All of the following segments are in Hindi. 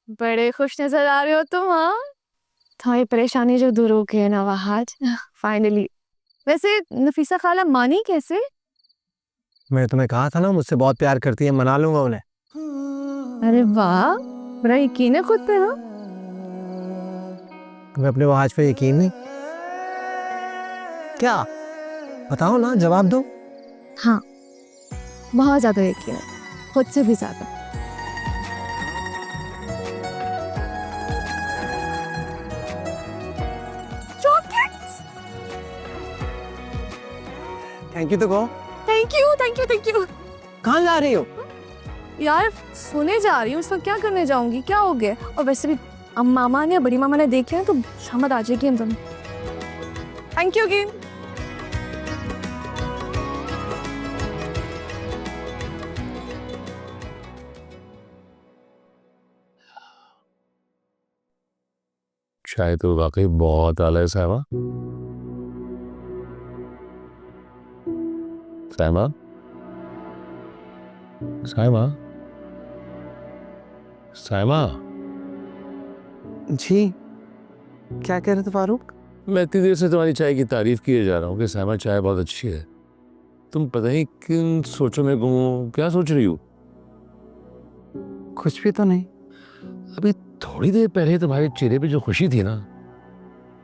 बड़े खुश नजर आ रहे हो तुम। हाँ, तुम्हारी परेशानी जो दूर हो गई है ना आज फाइनली। वैसे नफीसा खाला मानी कैसे? मैं तुम्हें कहा था ना मुझसे बहुत प्यार करती है, मना लूंगा उन्हें। अरे वाह, बड़ा यकीन है खुद पे। हाँ, तुम्हें अपने वहाज पे यकीन नहीं? क्या? बताओ ना, जवाब दो। हाँ, बहुत ज्यादा यकीन है, खुद से भी ज्यादा। थैंक यू तो कहो। Thank you thank you thank you. कहाँ जा रही हो? यार सोने जा रही हूँ, इस वक्त क्या करने जाऊंगी, क्या हो गया? और वैसे भी अब मामा ने बड़ी मामा ने देख लिया तो शामत आ जाएगी हम दोनों। Thank you game. चाय तो वाकई बहुत आला है साइमा। साइमा, साइमा, साइमा। जी, क्या कह रहे थे फारूक? मैं इतनी देर से तुम्हारी चाय की तारीफ किए जा रहा हूँ कि साइमा चाय बहुत अच्छी है। तुम पता ही किन सोचों में गुम हो, क्या सोच रही हो? कुछ भी तो नहीं। अभी थोड़ी देर पहले तुम्हारे चेहरे पे जो खुशी थी ना,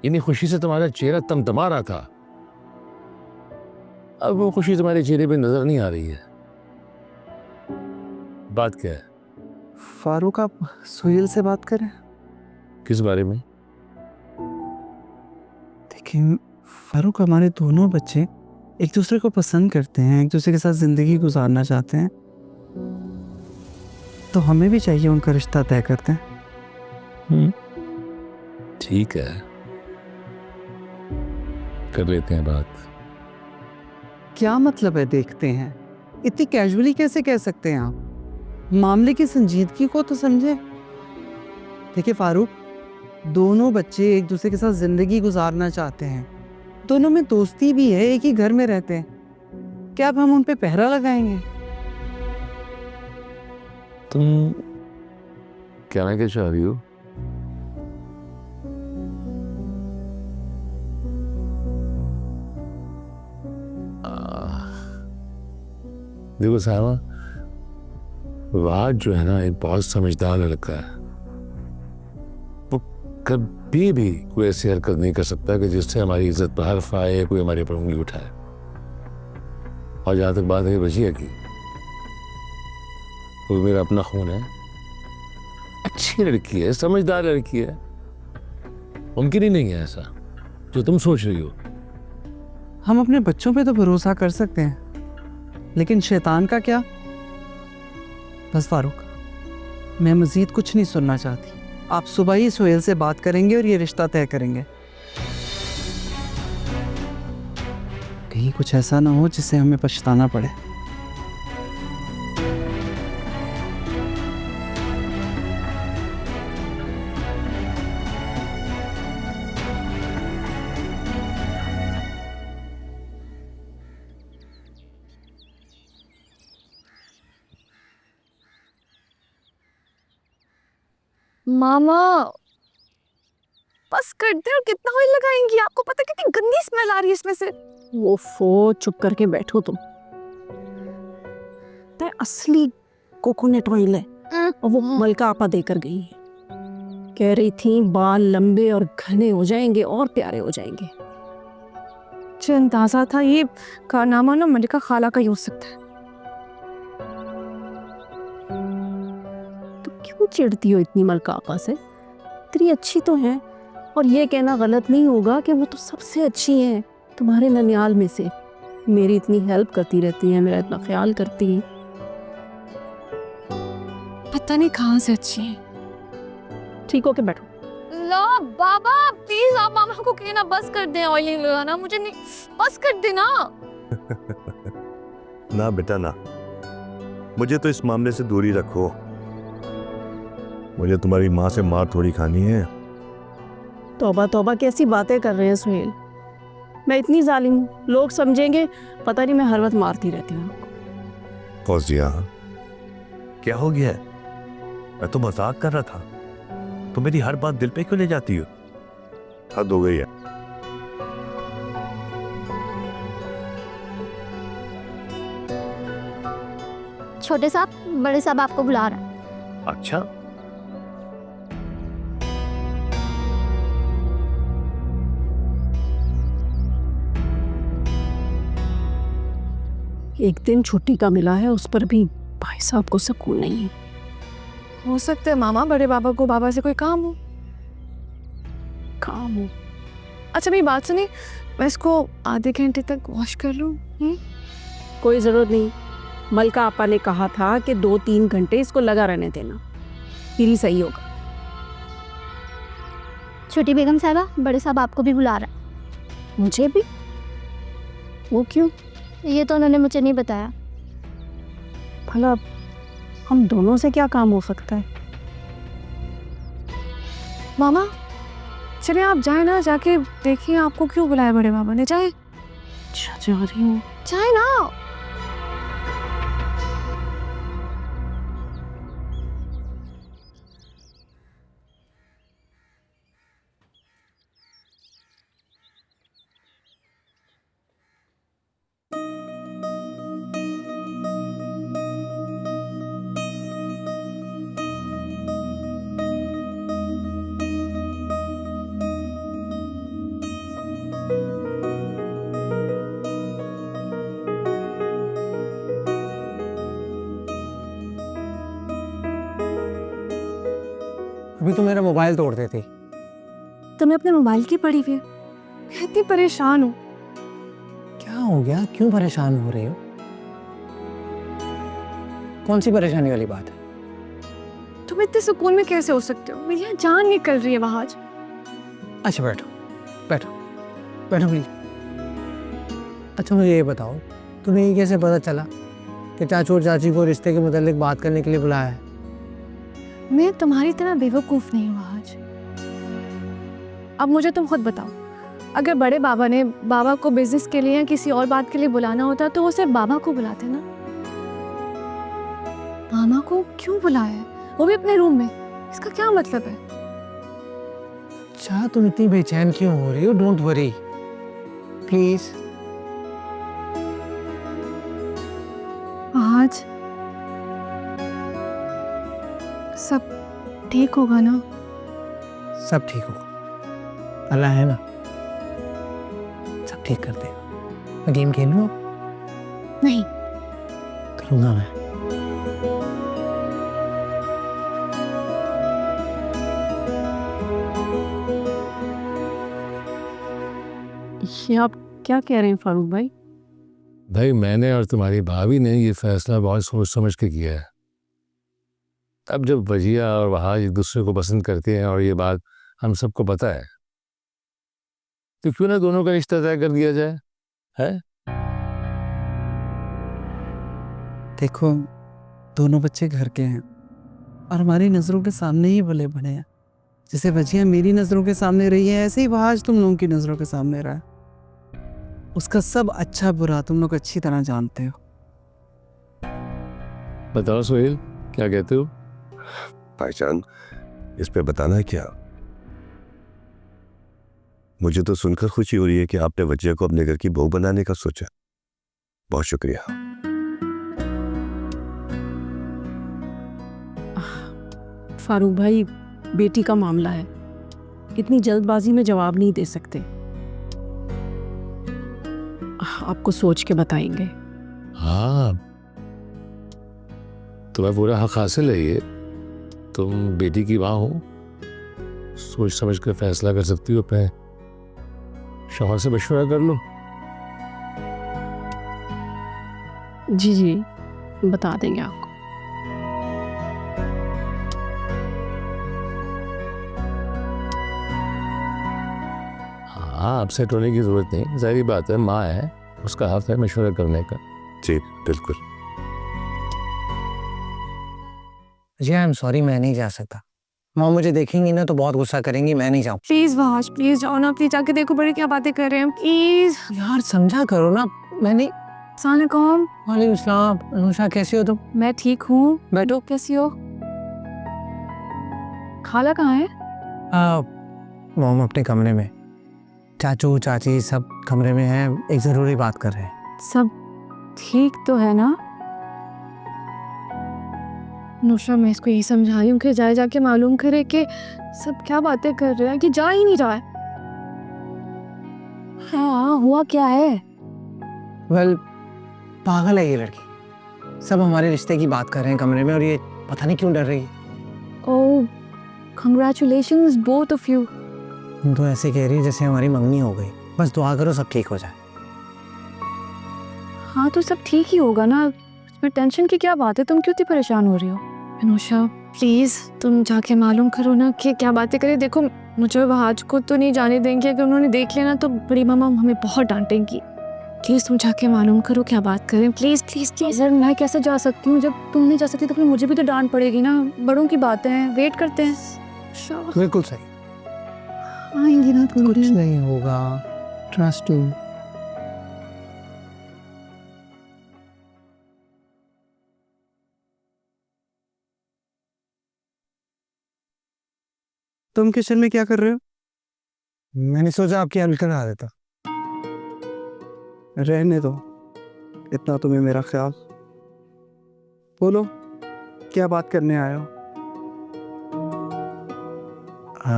इन्हीं खुशी से तुम्हारा चेहरा तमतमा रहा था। अब वो खुशी तुम्हारे चेहरे पे नजर नहीं आ रही है। बात क्या है? फारूक, आप सुहेल से बात करें। किस बारे में? देखिए फारूक, हमारे दोनों बच्चे एक दूसरे को पसंद करते हैं, एक दूसरे के साथ जिंदगी गुजारना चाहते हैं, तो हमें भी चाहिए उनका रिश्ता तय करते हैं। ठीक है, कर लेते हैं बात। क्या मतलब है देखते हैं? इतनी कैजुअली कैसे कह सकते हैं आप? मामले की संजीदगी को तो समझे। देखिए फारूक, दोनों बच्चे एक दूसरे के साथ जिंदगी गुजारना चाहते हैं, दोनों में दोस्ती भी है, एक ही घर में रहते हैं। क्या अब हम उन पे पहरा लगाएंगे? तुम कहना क्या चाह रही हो? देखो सामा, वाद जो है ना एक बहुत समझदार लड़का है। वो कभी भी कोई ऐसी हरकत नहीं कर सकता कि जिससे हमारी इज्जत पर हर्फ आए या कोई हमारे पर उंगली उठाए। और जहां तक बात है बचिया की, वो मेरा अपना खून है, अच्छी लड़की है, समझदार लड़की है। मुमकिन ही नहीं है ऐसा जो तुम सोच रही हो। हम अपने बच्चों पे तो भरोसा कर सकते हैं, लेकिन शैतान का क्या? बस फारूक, मैं मजीद कुछ नहीं सुनना चाहती। आप सुबह ही सुहेल से बात करेंगे और ये रिश्ता तय करेंगे। कहीं कुछ ऐसा ना हो जिससे हमें पछताना पड़े। मामा बस कर दे, और कितना ऑयल लगाएंगी? आपको पता है कितनी गंदी स्मेल आ रही है इसमें से। ओफो, चुप करके बैठो तुम। ते असली कोकोनट ऑयल है और वो मलका आपा देकर गई है। कह रही थी बाल लंबे और घने हो जाएंगे और प्यारे हो जाएंगे। जो अंदाजा था ये कारनामा ना मलिका खाला का ही हो सकता है। तो क्यों चिढ़ती हो इतनी मलका आपा से? तेरी अच्छी तो है, और ये कहना गलत नहीं होगा कि वो तो सबसे अच्छी है तुम्हारे ननियाल में से। मेरी इतनी हेल्प करती रहती है, मेरा इतना ख्याल करती है। पता नहीं कहाँ से अच्छी है। ठीक हो के बैठो। लो बाबा, प्लीज आप मामा को कहना बस कर दें ऑयलिंग लगाना, मुझे नहीं, बस कर देना। ना बेटा ना, मुझे तो इस मामले से दूरी रखो। मुझे तुम्हारी माँ से मार थोड़ी खानी है। तौबा तौबा, कैसी बातें कर रहे हैं सुहेल? मैं इतनी जालिम हूँ? लोग समझेंगे पता नहीं मैं हर वक्त मारती रहती हूँ आपको। फौजिया, क्या हो गया है? मैं तो मजाक कर रहा था। तो मेरी हर बात दिल पे क्यों ले जाती हो? हद हो गई है। छोटे साहब, बड़े साहब आपको बुला रहा है। अच्छा, एक दिन छुट्टी का मिला है, उस पर भी भाई साहब को सुकून नहीं है। हो सकता है मामा बड़े बाबा को बाबा से कोई काम हो। काम हो। अच्छा मेरी बात सुनी, मैं इसको आधे घंटे तक वॉश कर लूँ? कोई ज़रूरत नहीं। मलका आपा ने कहा था कि 2-3 घंटे इसको लगा रहने देना, फिर ही सही होगा। छोटी बेगम साहबा, बड़े साहब आपको भी बुला रहा है। मुझे भी? वो क्यों? ये तो उन्होंने मुझे नहीं बताया। भला हम दोनों से क्या काम हो सकता है? मामा चलिए आप जाए ना, जाके देखिए आपको क्यों बुलाया बड़े बाबा ने। जाए अच्छा, जा रही हूँ। जाए ना। अभी तो मेरा मोबाइल तोड़ देती। तुम्हें अपने मोबाइल की पड़ी हुई है। मैं इतनी परेशान हूँ। क्या हो गया, क्यों परेशान हो रही हो? कौन सी परेशानी वाली बात है? तुम इतने सुकून में कैसे हो सकते हो? मेरी यहाँ जान निकल रही है वहाँ आज। अच्छा बैठो बैठो बैठो प्लीज। अच्छा मुझे ये बताओ, तुम्हें ये कैसे पता चला कि चाचू और चाची को रिश्ते के मुतालिक बात करने के लिए बुलाया है? मैं तुम्हारी तरह बेवकूफ़ नहीं हूँ आज। अब मुझे तुम खुद बताओ, अगर बड़े बाबा ने बाबा को बिजनेस के लिए या किसी और बात के लिए बुलाना होता तो वो सिर्फ बाबा को बुलाते ना। मामा को क्यों बुलाया है, वो भी अपने रूम में? इसका क्या मतलब है? अच्छा तुम इतनी बेचैन क्यों हो रही हो? Don't worry please. आज सब ठीक होगा ना? सब ठीक होगा, अल्लाह है ना, सब ठीक कर देगा। मैं गेम खेलूं? नहीं। करूंगा मैं। ये आप क्या कह रहे हैं फारूक भाई? भाई मैंने और तुम्हारी भाभी ने ये फैसला बहुत सोच समझ के किया है। अब जब वजिया और वहाज एक दूसरे को पसंद करते हैं और ये बात हम सबको पता है, तो क्यों ना दोनों का रिश्ता तय कर दिया जाए, है? देखो दोनों बच्चे घर के हैं और हमारी नजरों के सामने ही भले बने हैं। जैसे वजिया मेरी नजरों के सामने रही है, ऐसे ही वहाज तुम लोगों की नजरों के सामने रहा है। उसका सब अच्छा बुरा तुम लोग अच्छी तरह जानते हो। बताओ सोहेल, क्या कहते हो? भाईजान इस पे बताना है क्या? मुझे तो सुनकर खुशी हो रही है कि आपने वजिया को अपने घर की बहू बनाने का सोचा। बहुत शुक्रिया। फारूक भाई, बेटी का मामला है, इतनी जल्दबाजी में जवाब नहीं दे सकते। आपको सोच के बताएंगे। हाँ, तुम्हें पूरा हक हासिल है। ये तुम बेटी की माँ हो, सोच समझ कर फैसला कर सकती हो। अपने शौहर से मशवरा कर लो। जी जी, बता देंगे आपको। हाँ, अपसेट होने की जरूरत नहीं, जाहिर बात है, माँ है, उसका हक है मशवरा करने का। जी बिल्कुल। जी आई एम सॉरी, मैं नहीं जा सकता। माँ मुझे देखेंगी ना तो बहुत गुस्सा करेंगी, मैं नहीं जाऊँ। प्लीज वहाज, प्लीज जाओ ना, प्लीज जाके देखो बड़े क्या बातें कर रहे हैं। प्लीज। यार समझा करो ना। मैं नहीं। अस्सलाम वालेकुम। वालेकुम सलाम। अनुषा कैसी हो तुम? मैं ठीक हूँ। बैठो। कैसी हो? खाला कहाँ है? मॉम अपने कमरे में, चाचू चाची सब कमरे में हैं, एक ज़रूरी बात कर रहे हैं। सब ठीक तो है ना? नुशा, मैं इसको यही समझा रही हूँ कि जाए जाके मालूम करे कि सब क्या बातें कर रहे हैं, कि जा ही नहीं रहा है। हाँ, हुआ क्या है? वेल, पागल है ये लड़की, सब हमारे रिश्ते की बात कर रहे हैं कमरे में और ये पता नहीं क्यों डर रही है। ओह, कंग्रेचुलेशंस बोथ ऑफ यू। तुम तो ऐसे कह रही है जैसे हमारी मंगनी हो गई। बस दुआ करो सब ठीक हो जाए। हाँ तो सब ठीक ही होगा ना, इसमें टेंशन की क्या बात है, तुम क्यों इतनी परेशान हो रही हो? अनुषा प्लीज तुम जाके मालूम करो ना कि क्या बातें करें। देखो मुझे वहाज को तो नहीं जाने देंगे, अगर उन्होंने देख लेना तो बड़ी मामा हमें बहुत डांटेंगी। प्लीज तुम जाके मालूम करो क्या बात करें, प्लीज प्लीज प्लीज। सर मैं कैसे जा सकती हूँ? जब तुम नहीं जा सकती तो फिर मुझे भी तो डांट पड़ेगी ना, बड़ों की बातें हैं, वेट करते हैं। बिल्कुल सही, आएंगे ना कुछ नहीं होगा, ट्रस्ट मी। तुम किचन में क्या कर रहे हो? मैंने सोचा आपकी हेल्प करा देता। रहने दो, इतना तुम्हें मेरा ख्याल। बोलो क्या बात करने आए हो?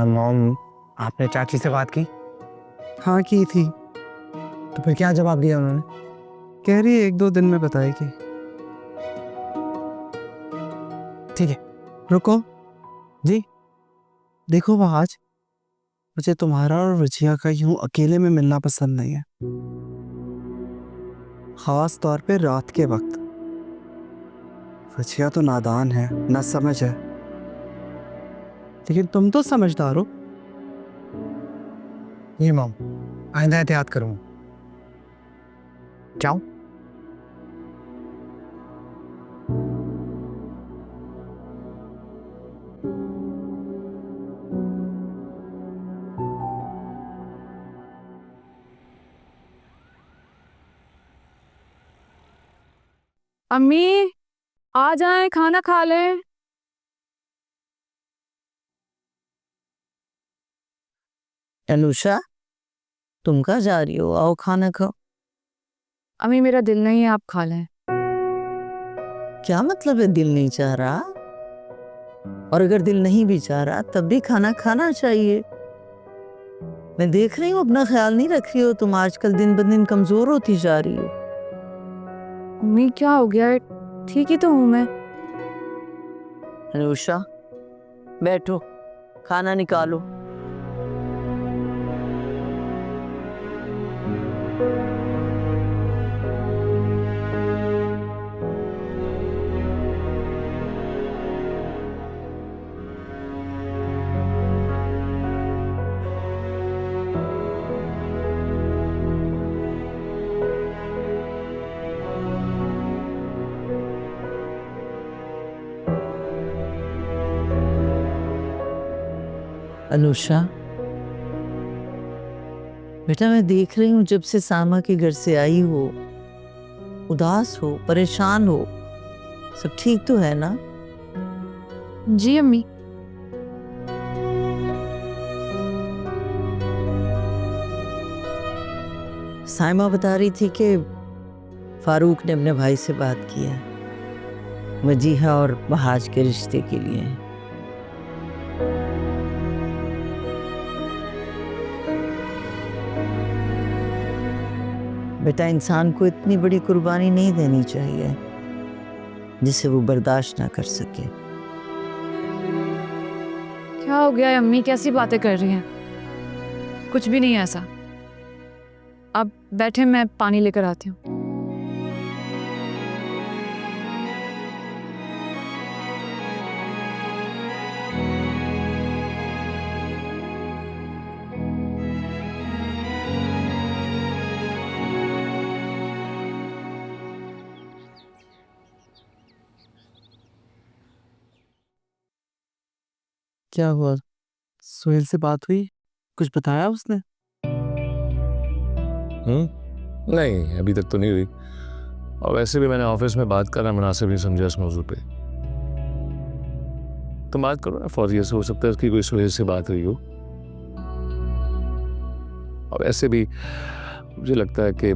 मॉम, आपने चाची से बात की? हाँ की थी। तो फिर क्या जवाब दिया उन्होंने? कह रही है 1-2 दिन में बताएगी। ठीक है। रुको जी। देखो वहाज, मुझे तुम्हारा और वजिया का यूं अकेले में मिलना पसंद नहीं है, खास तौर पे रात के वक्त। वजिया तो नादान है, ना समझ है, लेकिन तुम तो समझदार हो। ये मॉम, आइंदा एहतियात करूँगा। जाओ। अम्मी आ जाए, खाना खा लें। अनुषा, तुम कहाँ जा रही हो? आओ खाना खाओ। अम्मी मेरा दिल नहीं है, आप खा लें। क्या मतलब है दिल नहीं चाह रहा? और अगर दिल नहीं भी चाह रहा तब भी खाना खाना चाहिए। मैं देख रही हूँ अपना ख्याल नहीं रख रही हो तुम, आजकल दिन ब दिन कमजोर होती जा रही हो। अम्मी क्या हो गया, ठीक ही तो हूँ मैं। अनुषा बैठो, खाना निकालो। अनुषा बेटा, मैं देख रही हूँ जब से सामा के घर से आई हो, उदास हो, परेशान हो। सब ठीक तो है ना? जी अम्मी। साइमा बता रही थी कि फारूक ने अपने भाई से बात की है वजीहा और वहाज के रिश्ते के लिए। बेटा, इंसान को इतनी बड़ी कुर्बानी नहीं देनी चाहिए जिसे वो बर्दाश्त ना कर सके। क्या हो गया है अम्मी, कैसी बातें कर रही हैं? कुछ भी नहीं है ऐसा। आप बैठे, मैं पानी लेकर आती हूँ। क्या हुआ? सोहेल से बात हुई? कुछ बताया उसने? नहीं, अभी तक तो नहीं हुई। और वैसे भी मैंने ऑफिस में बात करना मुनासिब नहीं समझा इस मौजू पे। तुम बात करो ना फौजिया से, हो सकता है उसकी कोई सुहेल से बात हुई हो। और ऐसे भी मुझे लगता है कि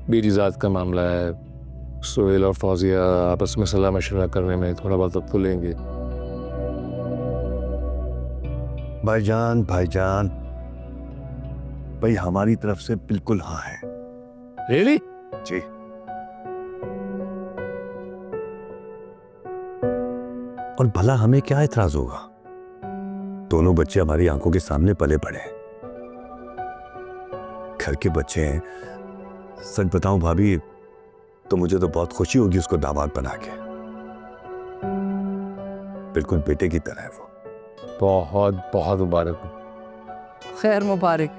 मेरी ज़ात का मामला है, सुहेल और फौजिया आपस में सलाह मशवरा करने में थोड़ा बहुत वक्त तो लेंगे। भाईजान भाईजान, भाई हमारी तरफ से बिल्कुल हाँ है। रियली? जी। और भला हमें क्या एतराज होगा? दोनों बच्चे हमारी आंखों के सामने पले बड़े हैं, घर के बच्चे हैं। सच बताऊं भाभी, तो मुझे तो बहुत खुशी होगी उसको दामाद बना के। बिल्कुल बेटे की तरह है वो। बहुत बहुत मुबारक हो। खैर मुबारक,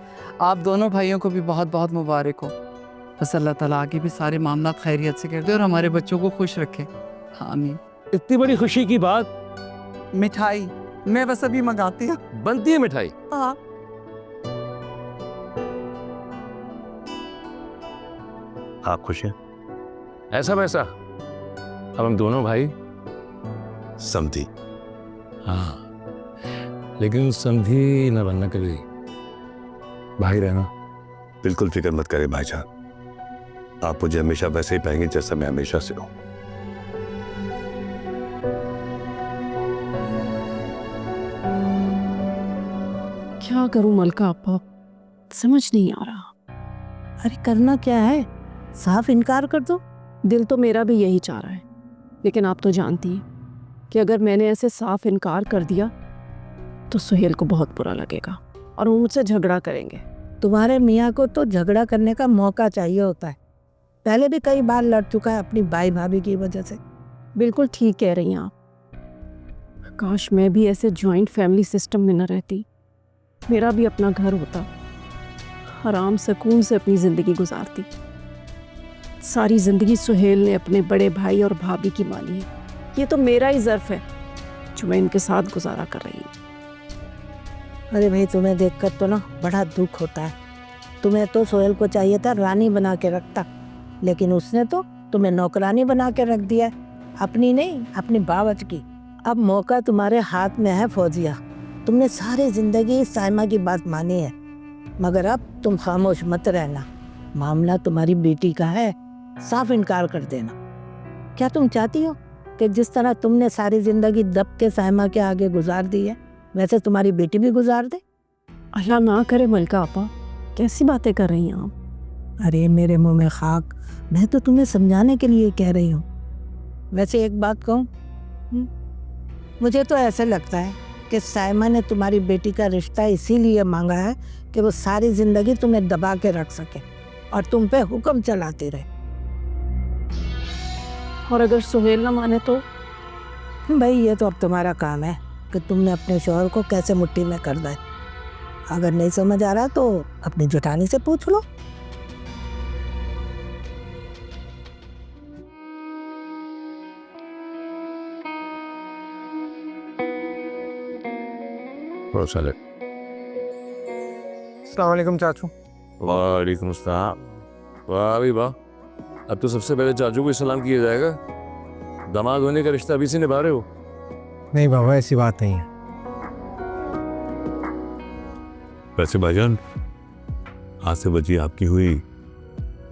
आप दोनों भाइयों को भी बहुत बहुत मुबारक हो। बस अल्लाह ताला आगे भी सारे मामला खैरियत से कर दे और हमारे बच्चों को खुश रखे। आमीन। इतनी बड़ी खुशी की बात। मिठाई मैं बस अभी मंगाती हूँ। बनती है मिठाई? हाँ। आप खुश हैं? ऐसा वैसा, अब हम दोनों भाई समझी। हाँ, लेकिन समझी न बनना कभी, भाई रहना। बिल्कुल फिक्र मत करें भाईजान, आप मुझे हमेशा वैसे ही पाएंगे जैसा मैं हमेशा से हूं। क्या करूं मलका आपा, समझ नहीं आ रहा। अरे करना क्या है, साफ इनकार कर दो। दिल तो मेरा भी यही चाह रहा है, लेकिन आप तो जानती हैं कि अगर मैंने ऐसे साफ इनकार कर दिया तो सुहेल को बहुत बुरा लगेगा और वो मुझसे झगड़ा करेंगे। तुम्हारे मियाँ को तो झगड़ा करने का मौका चाहिए होता है। पहले भी कई बार लड़ चुका है अपनी भाई भाभी की वजह से। बिल्कुल ठीक कह रही हैं आप। काश मैं भी ऐसे जॉइंट फैमिली सिस्टम में न रहती, मेरा भी अपना घर होता, आराम सुकून से अपनी ज़िंदगी गुजारती। सारी ज़िंदगी सुहेल ने अपने बड़े भाई और भाभी की मानी है। ये तो मेरा ही ज़र्फ है जो मैं इनके साथ गुजारा कर रही हूँ। अरे भाई, तुम्हें देखकर तो ना बड़ा दुख होता है। तुम्हें तो सोहेल को चाहिए था रानी बना के रखता, लेकिन उसने तो तुम्हें नौकरानी बना के रख दिया, अपनी नहीं अपनी बावच की। अब मौका तुम्हारे हाथ में है फौजिया। तुमने सारी जिंदगी साइमा की बात मानी है, मगर अब तुम खामोश मत रहना। मामला तुम्हारी बेटी का है, साफ इनकार कर देना। क्या तुम चाहती हो कि जिस तरह तुमने सारी जिंदगी दब के साइमा के आगे गुजार दी है, वैसे तुम्हारी बेटी भी गुजार दे? अल्लाह ना करे मलका आपा, कैसी बातें कर रही हैं आप? अरे मेरे मुंह में खाक, मैं तो तुम्हें समझाने के लिए कह रही हूँ। वैसे एक बात कहूँ, मुझे तो ऐसा लगता है कि साइमा ने तुम्हारी बेटी का रिश्ता इसीलिए मांगा है कि वो सारी जिंदगी तुम्हें दबा के रख सके और तुम पे हुक्म चलाते रहे। और अगर सुहेल ना माने तो? भाई ये तो अब तुम्हारा काम है कि तुमने अपने शौहर को कैसे मुट्ठी में कर दे। अगर नहीं समझ आ रहा तो अपनी जेठानी से पूछ लो। अस्सलाम वालेकुम चाचू। वालेकुम अस्सलाम। वाह भाई वाह, अब तो सबसे पहले चाचू को सलाम किया जाएगा। दामाद होने का रिश्ता अभी से निभा रहे हो? नहीं बाबा, ऐसी बात नहीं है। वैसे भाईजान, आज से बची आपकी हुई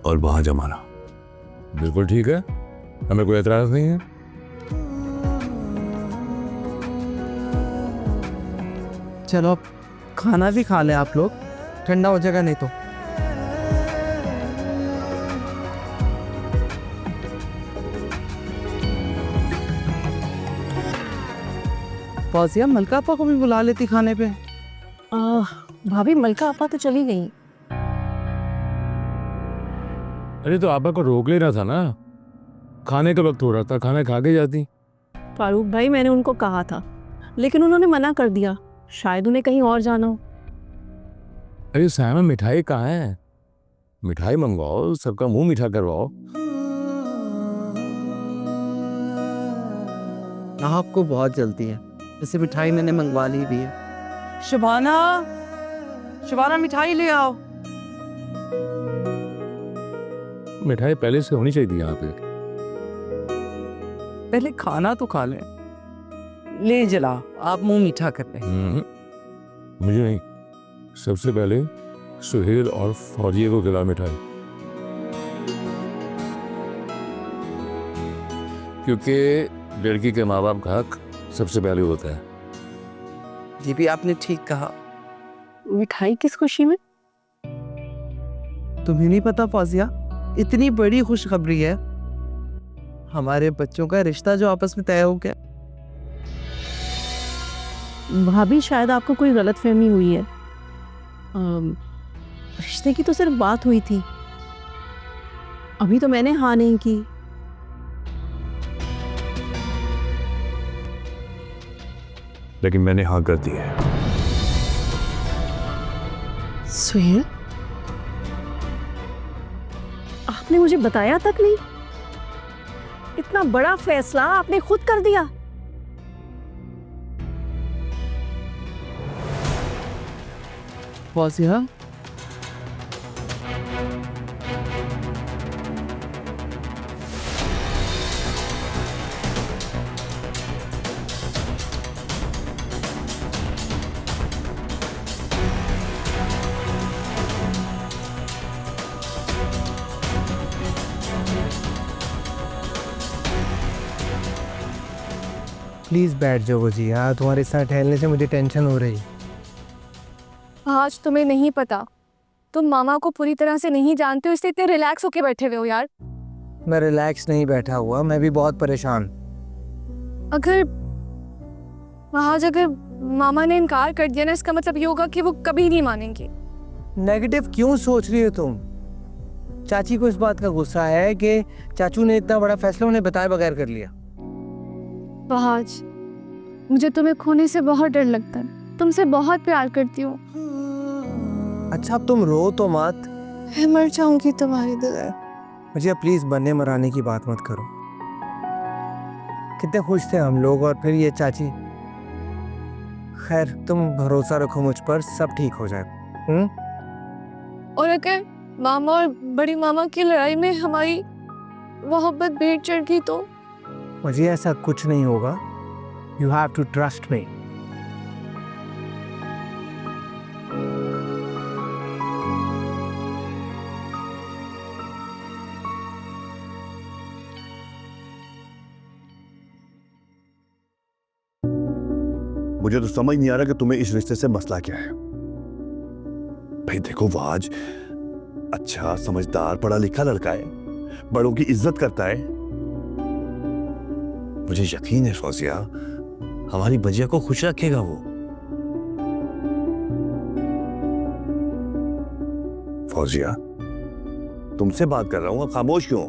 और वहां जमाना। बिल्कुल ठीक है, हमें कोई एतराज नहीं है। चलो अब खाना भी खा लें आप लोग, ठंडा हो जाएगा नहीं तो। फौजिया, मलका आपा को भी बुला लेती खाने पे। भाभी मलका आपा तो चली गई। अरे तो आपा को रोक लेना था ना, खाने का वक्त हो रहा था, खाना खा के जाती। फारूक भाई, मैंने उनको कहा था लेकिन उन्होंने मना कर दिया, शायद उन्हें कहीं और जाना हो। अरे साइमा, मिठाई कहाँ है? मिठाई मंगवाओ, सबका मुंह मीठा करवाओ। आपको बहुत जल्दी है, जैसे मिठाई मैंने मंगवा ली भी है। शबाना, शबाना मिठाई ले आओ। मिठाई पहले से होनी चाहिए थी यहाँ पे। पहले खाना तो खा लें। ले जला, आप मुंह मीठा कर ले। मुझे नहीं, सबसे पहले सुहेल और फौजिया को खिला मिठाई, क्योंकि लड़की के माँ बाप का हक सबसे पहले होता है। ये भी आपने ठीक कहा। मिठाई किस खुशी में? तुम्हें नहीं पता फौजिया, इतनी बड़ी खुशखबरी है, हमारे बच्चों का रिश्ता जो आपस में तय हो गया। भाभी शायद आपको कोई गलतफहमी हुई है। रिश्ते की तो सिर्फ बात हुई थी, अभी तो मैंने हाँ नहीं की। लेकिन मैंने हाँ कर दी है। सुहेल, आपने मुझे बताया तक नहीं? इतना बड़ा फैसला आपने खुद कर दिया। फौजिया, प्लीज बैठ जाओ वजिया, तुम्हारे साथ टहलने से मुझे टेंशन हो रही। आज तुम्हें नहीं पता, तुम मामा को पूरी तरह से नहीं जानते हो, इसलिए इतने रिलैक्स होके बैठे हुए हो यार। मैं रिलैक्स नहीं बैठा हुआ, मैं भी बहुत परेशान। अगर मामा ने इनकार कर दिया ना, इसका मतलब ये होगा कि वो कभी नहीं मानेंगे। नेगेटिव क्यों सोच रही हो तुम? चाची को इस बात का गुस्सा है कि चाचू ने इतना बड़ा फैसला उन्हें बताए बगैर कर लिया। बहाज, मुझे तुम्हें खोने से बहुत डर लगता है, तुमसे बहुत प्यार करती हूँ। अच्छा अब तुम रो तो मत। मैं मर जाऊंगी तुम्हारी तरह। मुझे प्लीज बनने मराने की बात मत करो। कितने खुश थे हम लोग, और फिर ये चाची। खैर तुम भरोसा रखो मुझ पर, सब ठीक हो जाए। और अगर मामा और बड़ी मामा की लड़ाई में हमारी मोहब्बत भेंट चढ़ गई तो? मुझे ऐसा कुछ नहीं होगा। You have to trust me. मुझे तो समझ नहीं आ रहा कि तुम्हें इस रिश्ते से मसला क्या है। भाई देखो, वो आज अच्छा समझदार पढ़ा लिखा लड़का है, बड़ों की इज्जत करता है। मुझे यकीन है फौजिया, हमारी बजिया को खुश रखेगा वो। फौजिया, तुमसे बात कर रहा हूं, खामोश क्यों?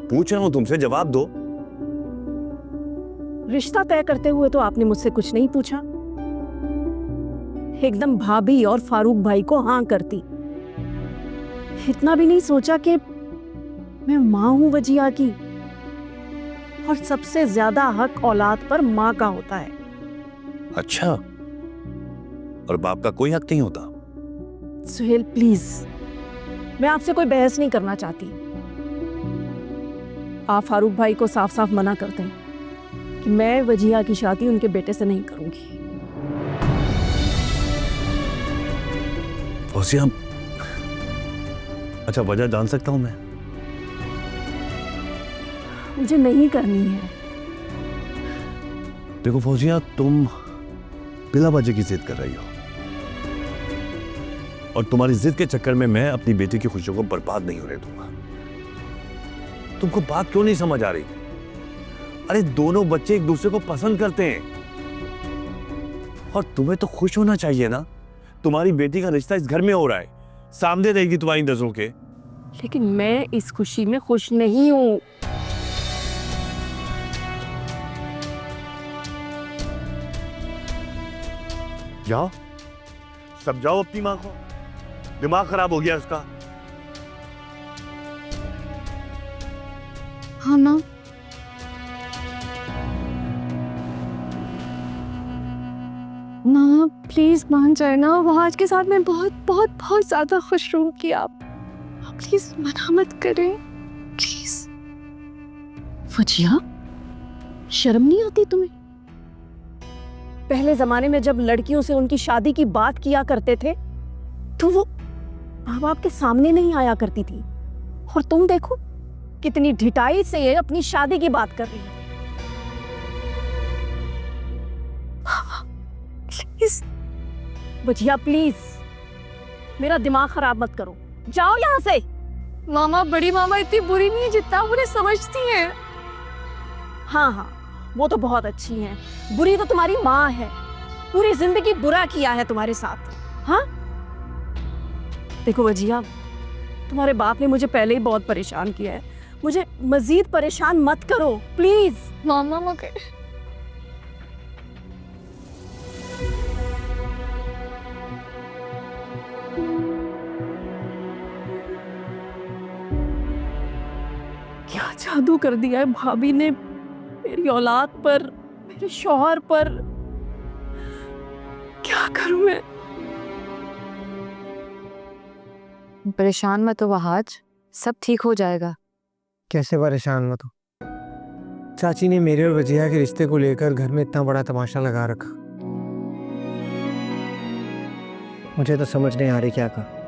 पूछ रहा हूं तुमसे, जवाब दो। रिश्ता तय करते हुए तो आपने मुझसे कुछ नहीं पूछा, एकदम भाभी और फारूक भाई को हाँ करती। इतना भी नहीं सोचा कि मैं माँ हूं वजिया की, और सबसे ज्यादा हक औलाद पर माँ का होता है। अच्छा, और बाप का कोई हक नहीं होता? सुहेल प्लीज, मैं आपसे कोई बहस नहीं करना चाहती। आप फारूक भाई को साफ साफ मना करते हैं कि मैं वजिया की शादी उनके बेटे से नहीं करूंगी। फौजिया, अच्छा वजह जान सकता हूं मैं? मुझे नहीं करनी है। देखो फौजिया, तुम बिला वजह की जिद कर रही हो, और तुम्हारी जिद के चक्कर में मैं अपनी बेटी की खुशियों को बर्बाद नहीं होने दूंगा। तुमको बात क्यों नहीं समझ आ रही? अरे दोनों बच्चे एक दूसरे को पसंद करते हैं, और तुम्हें तो खुश होना चाहिए ना। तुम्हारी बेटी का रिश्ता इस घर में हो रहा है, सामने रहेगी तुम्हारी नजरों के। लेकिन मैं इस खुशी में खुश नहीं हूं। जाओ, समझाओ अपनी मां को, दिमाग खराब हो गया उसका। हाँ माँ। माँ प्लीज मान जाए ना, वहाज के साथ मैं बहुत बहुत बहुत ज्यादा खुश रहूंगी। आप प्लीज मना मत करें, प्लीज। वजिया, शर्म नहीं आती तुम्हें? पहले जमाने में जब लड़कियों से उनकी शादी की बात किया करते थे तो वो माँ बाप के सामने नहीं आया करती थी, और तुम देखो कितनी ढिठाई से ये अपनी शादी की बात कर रही है। प्लीज बजिया, प्लीज मेरा दिमाग खराब मत करो, जाओ यहाँ से। मामा, बड़ी मामा इतनी बुरी नहीं है जितना उन्हें समझती हैं। हाँ हाँ, वो तो बहुत अच्छी हैं, बुरी तो तुम्हारी माँ है, पूरी जिंदगी बुरा किया है तुम्हारे साथ। हाँ देखो वजिया, तुम्हारे बाप ने मुझे पहले ही बहुत परेशान किया है, मुझे मजीद परेशान मत करो प्लीज। मामा मगर क्या जादू कर दिया है भाभी ने मेरी औलाद पर, मेरे शौहर पर। क्या करूं मैं? परेशान मत हो वहाज, सब ठीक हो जाएगा। कैसे परेशान मत हो? चाची ने मेरे और वजिया के रिश्ते को लेकर घर में इतना बड़ा तमाशा लगा रखा, मुझे तो समझ नहीं आ रही क्या करूं।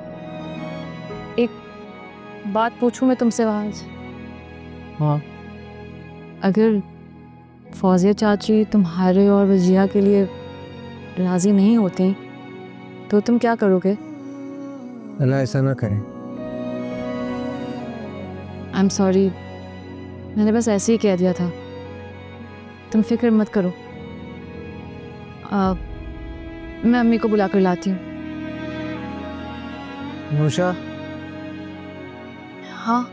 बात पूछूं मैं तुमसे वहाज? हाँ। अगर फौजिया चाची तुम्हारे और वजिया के लिए राजी नहीं होती तो तुम क्या करोगे? अल्लाह ऐसा ना करे। आई एम सॉरी, मैंने बस ऐसे ही कह दिया था, तुम फिक्र मत करो। मैं अम्मी को बुला कर लाती हूँ। नूशा, हाँ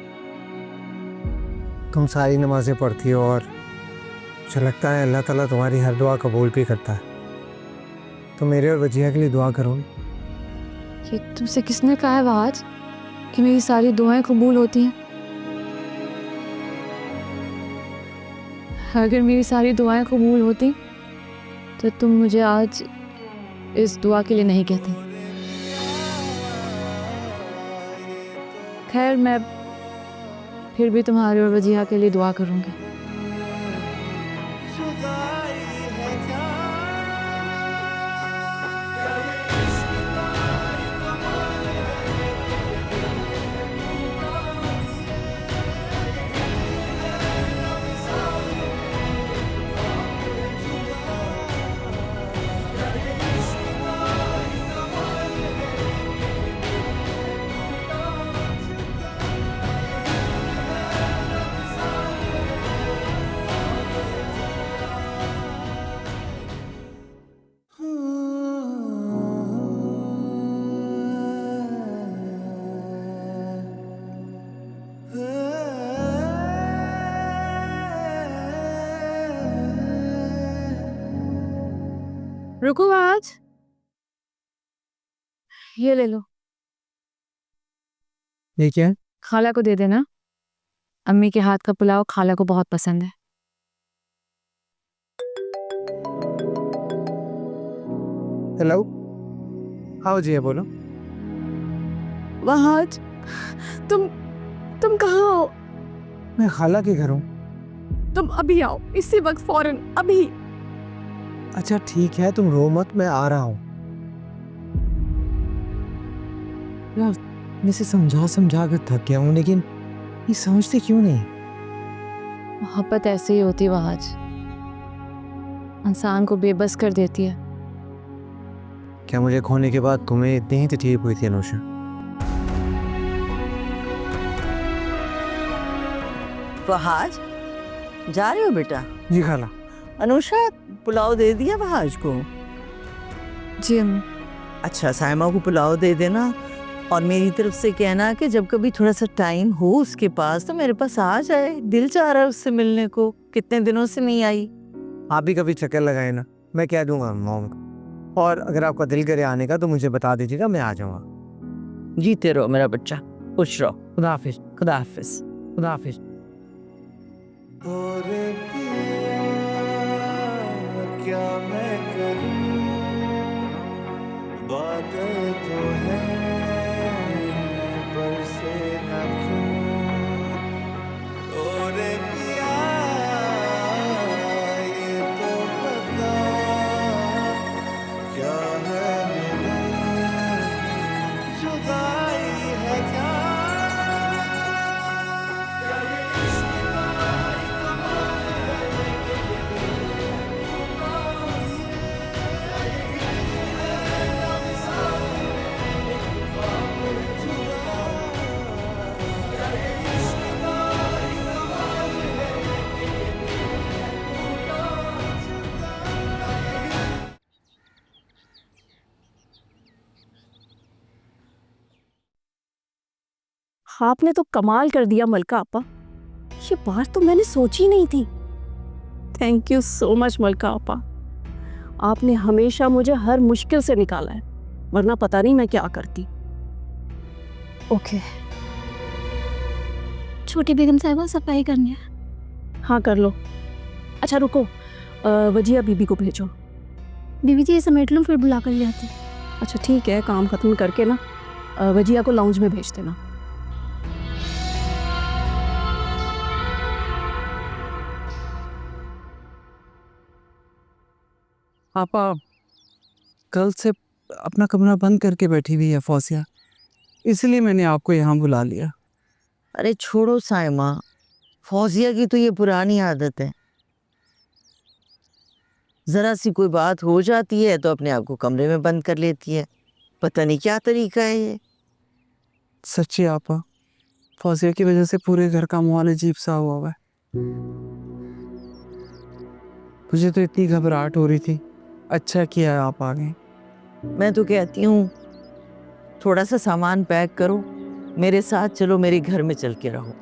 तुम सारी नमाजें पढ़ती हो और मुझे लगता है अल्लाह ताला तुम्हारी हर दुआ कबूल भी करता है, तो मेरे और वजिया के लिए दुआ करो। ये तुमसे किसने कहा है वहाज कि मेरी सारी दुआएं कबूल होती हैं? अगर मेरी सारी दुआएं कबूल होती तो तुम मुझे आज इस दुआ के लिए नहीं कहते। खैर, मैं फिर भी तुम्हारे और वजिया के लिए दुआ करूंगी। रुको आज, ये ले लो। ये क्या है? खाला को दे देना, अम्मी के हाथ का पुलाव खाला को बहुत पसंद है। हेलो, हाँ वजिया बोलो। वहाज, तुम कहाँ हो? मैं खाला के घर हूँ। तुम अभी आओ, इसी वक्त, फौरन, अभी। अच्छा ठीक है, तुम रो मत, मैं आ रहा हूँ। यार मैं इसे समझा कर थक गया हूँ, लेकिन ये समझते क्यों नहीं? मोहब्बत ऐसे ही होती वहाज, इंसान को बेबस कर देती है। क्या मुझे खोने के बाद तुम्हें इतनी ही तकलीफ हुई थी अनुषा? वहाज, जा रहे हो बेटा? जी खाला। अनुषा, पुलाव दे दिया वहाज को? जी अम्मी। अच्छा, साइमा को पुलाव दे देना, और मेरी तरफ से कहना कि जब कभी थोड़ा सा टाइम हो उसके पास तो मेरे पास आ जाए, दिल चाह रहा है उससे मिलने को, कितने दिनों से नहीं आई। आप भी कभी चक्कर लगाए ना, मैं कह दूंगा मॉम को, और अगर आपका दिल करे आने का तो मुझे बता दीजिएगा, मैं आ जाऊंगा। जीते रहो मेरा बच्चा, खुश रहो। खुदा हाफिज। खुदा हाफिज। खुदा हाफिज। क्या मैं करूं, बादल तो है बरसे न क्यों, और पिया ये तो बता क्या है मिलन, जुदाई है क्या। आपने तो कमाल कर दिया मलका आपा, ये बात तो मैंने सोची नहीं थी। थैंक यू सो मच मलका आपा, आपने हमेशा मुझे हर मुश्किल से निकाला है, वरना पता नहीं मैं क्या करती। ओके छोटी बेगम साहिबा सफाई करनी है। हाँ कर लो। अच्छा रुको, वजिया बीबी को भेजो। बीबी जी ये समेट लूँ फिर बुला कर ले आती। अच्छा ठीक है, काम खत्म करके ना वजिया को लाउंज में भेज देना। आपा कल से अपना कमरा बंद करके बैठी हुई है फौजिया, इसलिए मैंने आपको यहाँ बुला लिया। अरे छोड़ो साइमा, फौजिया की तो ये पुरानी आदत है, जरा सी कोई बात हो जाती है तो अपने आप को कमरे में बंद कर लेती है। पता नहीं क्या तरीका है ये। सच्ची आपा, फौजिया की वजह से पूरे घर का माहौल अजीब सा हुआ है। मुझे तो इतनी घबराहट हो रही थी, अच्छा किया आप आ गए। मैं तो कहती हूँ थोड़ा सा सामान पैक करो, मेरे साथ चलो, मेरे घर में चल के रहो।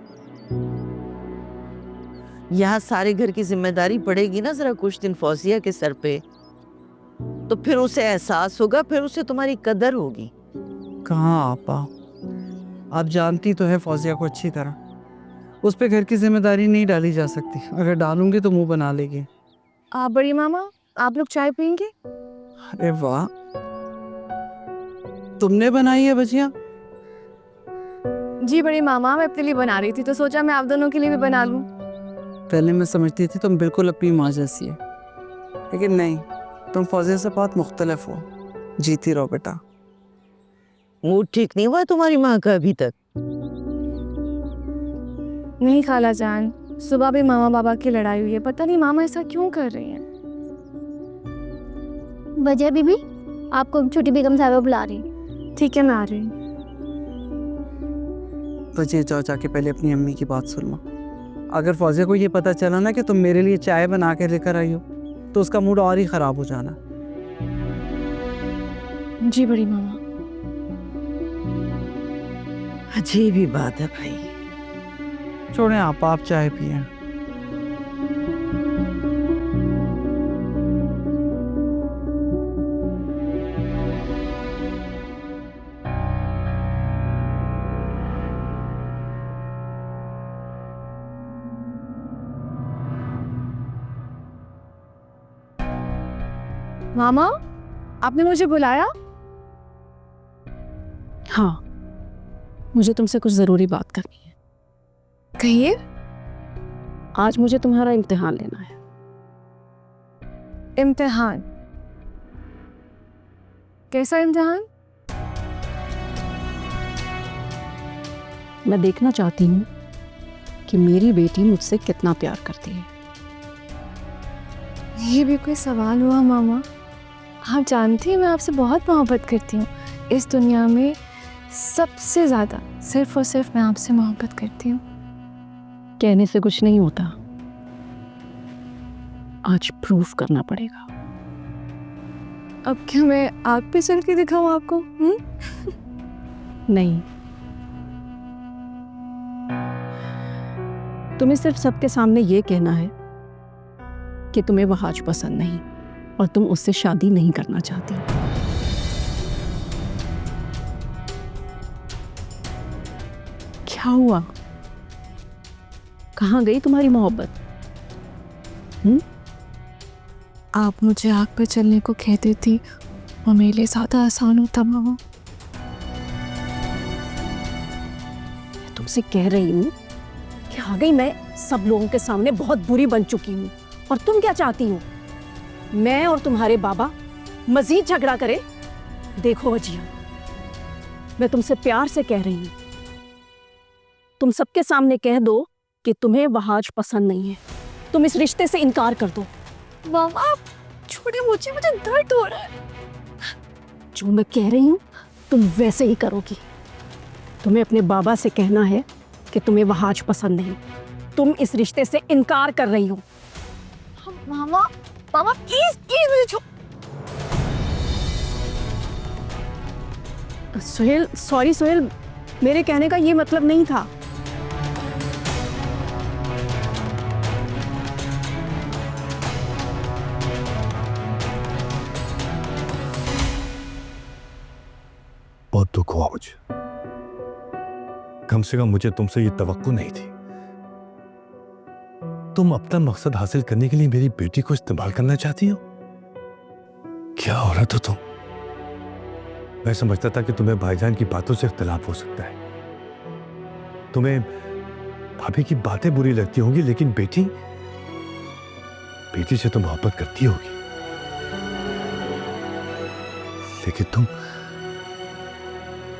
यहाँ सारे घर की जिम्मेदारी पड़ेगी ना जरा कुछ दिन फौजिया के सर पे, तो फिर उसे एहसास होगा, फिर उसे तुम्हारी कदर होगी। कहाँ आपा, आप जानती तो है फौजिया को अच्छी तरह, उस पे घर की जिम्मेदारी नहीं डाली जा सकती, अगर डालूंगी तो मुंह बना लेगी। आप बड़ी मामा, आप लोग चाय पियेंगे? अरे वाह, तुमने बनाई है भजिया? जी बड़ी मामा, मैं अपने लिए बना रही थी तो सोचा मैं आप दोनों के लिए भी बना लूं। पहले मैं समझती थी तुम बिल्कुल अपनी माँ जैसी है, लेकिन नहीं, तुम फौजिया से बहुत मुख्तलिफ हो। जीती रहो बेटा। मूड ठीक नहीं हुआ तुम्हारी माँ का अभी तक? नहीं खाला जान, सुबह भी मामा बाबा की लड़ाई हुई है, पता नहीं मामा ऐसा क्यों कर रही हैं। वजिया बीबी आपको छोटी बेगम साहिबा बुला रही। ठीक है मैं आ रही हूँ। बजे जाओ, जाके पहले अपनी अम्मी की बात सुन लो। अगर फौजिया को ये पता चला ना कि तुम मेरे लिए चाय बना के लेकर आई हो, तो उसका मूड और ही खराब हो जाना। जी बड़ी मामा। अजीब ही बात है भाई। छोड़ें आप चाय पिए। मामा, आपने मुझे बुलाया? हाँ, मुझे तुमसे कुछ ज़रूरी बात करनी है। कहिए। आज मुझे तुम्हारा इम्तिहान लेना है। इम्तिहान? कैसा इम्तिहान? मैं देखना चाहती हूँ कि मेरी बेटी मुझसे कितना प्यार करती है। ये भी कोई सवाल हुआ मामा? आप जानती हैं मैं आपसे बहुत मोहब्बत करती हूँ। इस दुनिया में सबसे ज़्यादा सिर्फ और सिर्फ मैं आपसे मोहब्बत करती हूँ। कहने से कुछ नहीं होता, आज प्रूफ करना पड़ेगा। अब क्या मैं आग पे चल के दिखाऊं आपको? नहीं, तुम्हें सिर्फ सबके सामने ये कहना है कि तुम्हें वहाज पसंद नहीं और तुम उससे शादी नहीं करना चाहती। क्या हुआ? कहाँ गई तुम्हारी मोहब्बत? आप मुझे आग पे चलने को कहती थी, वो मेरे लिए ज़्यादा आसान होता मामा। तुमसे कह रही हूँ कि आ गई मैं सब लोगों के सामने बहुत बुरी बन चुकी हूँ, और तुम क्या चाहती हो? मैं और तुम्हारे बाबा मजीद झगड़ा करे। देखो वजिया, मैं तुमसे प्यार से कह रही हूँ, तुम सबके सामने कह दो कि तुम्हें वहाज पसंद नहीं है। तुम इस रिश्ते से इनकार कर दो। मामा आप छोड़िए मुझे, मुझे दर्द हो रहा है। जो मैं कह रही हूँ तुम वैसे ही करोगी। तुम्हें अपने बाबा से कहना है कि तुम्हें वहाज पसंद नहीं। तुम इस रिश्ते से इनकार कर रही हो। मामा मामा प्लीज प्लीज मुझे सुहेल, सॉरी सुहेल, मेरे कहने का ये मतलब नहीं था। बहुत दुख हुआ मुझे। कम से कम मुझे तुमसे ये तवक्को नहीं थी। तुम अपना मकसद हासिल करने के लिए मेरी बेटी को इस्तेमाल करना चाहती हो? क्या औरत हो तुम। मैं समझता था कि तुम्हें भाईजान की बातों से इख्तिलाफ हो सकता है, तुम्हें भाभी की बातें बुरी लगती होंगी, लेकिन बेटी से तो मोहब्बत करती होगी। लेकिन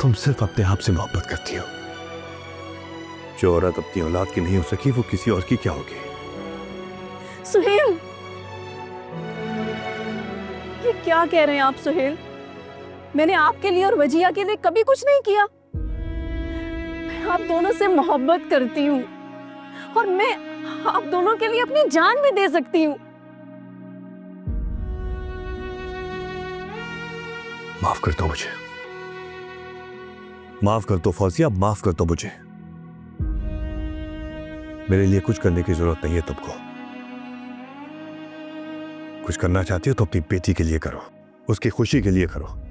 तुम सिर्फ अपने आप से मोहब्बत करती हो। जो औरत अपनी औलाद की नहीं हो सकी वो किसी और की क्या होगी। सुहेल, ये क्या कह रहे हैं आप सुहेल? मैंने आपके लिए और वजिया के लिए कभी कुछ नहीं किया। मैं आप दोनों से मोहब्बत करती हूँ और मैं आप दोनों के लिए अपनी जान भी दे सकती हूँ। माफ कर दो मुझे, माफ कर दो फौजिया, माफ कर दो मुझे। मेरे लिए कुछ करने की जरूरत नहीं है तुमको। कुछ करना चाहती हो तो अपनी बेटी के लिए करो, उसकी खुशी के लिए करो।